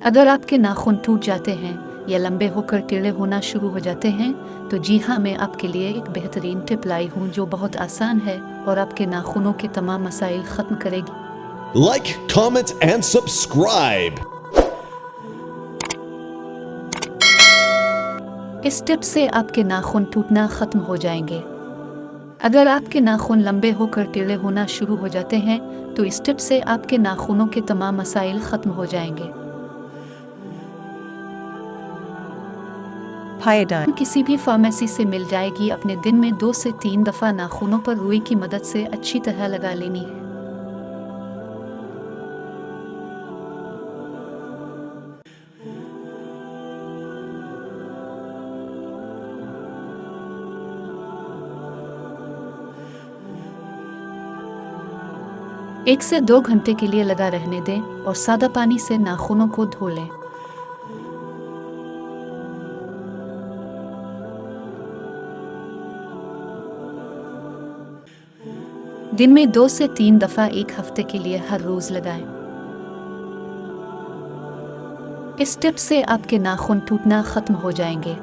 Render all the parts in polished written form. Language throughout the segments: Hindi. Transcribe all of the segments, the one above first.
अगर आपके नाखून टूट जाते हैं या लंबे होकर टेढ़े होना शुरू हो जाते हैं तो जी हाँ, मैं आपके लिए एक बेहतरीन टिप लाई हूँ जो बहुत आसान है और आपके नाखूनों के तमाम मसाइल ख़त्म करेगी। Like, comment, and subscribe. इस टिप से आपके नाखून टूटना ख़त्म हो जाएंगे। अगर आपके नाखून लंबे होकर टेढ़े होना शुरू हो जाते हैं तो इस टिप से आपके नाखूनों के तमाम मसाइल ख़त्म हो जाएंगे। Pyodine. किसी भी फार्मेसी से मिल जाएगी। अपने दिन में 2 से 3 दफ़ा नाखूनों पर रुई की मदद से अच्छी तरह लगा लेनी है। एक से 2 घंटे के लिए लगा रहने दें और सादा पानी से नाखूनों को धो लें। दिन में 2 से 3 दफ़ा 1 हफ्ते के लिए हर रोज़ लगाएं। इस टिप से आपके नाखून टूटना ख़त्म हो जाएंगे।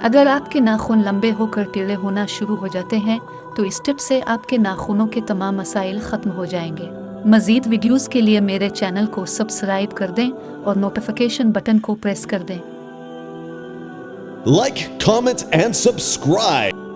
अगर आपके नाखून लंबे होकर टेढ़े होना शुरू हो जाते हैं तो इस टिप से आपके नाखूनों के तमाम मसाइल ख़त्म हो जाएंगे। मज़ीद वीडियोस के लिए मेरे चैनल को सब्सक्राइब कर दें और नोटिफिकेशन बटन को प्रेस कर दें। Like, comment, and subscribe.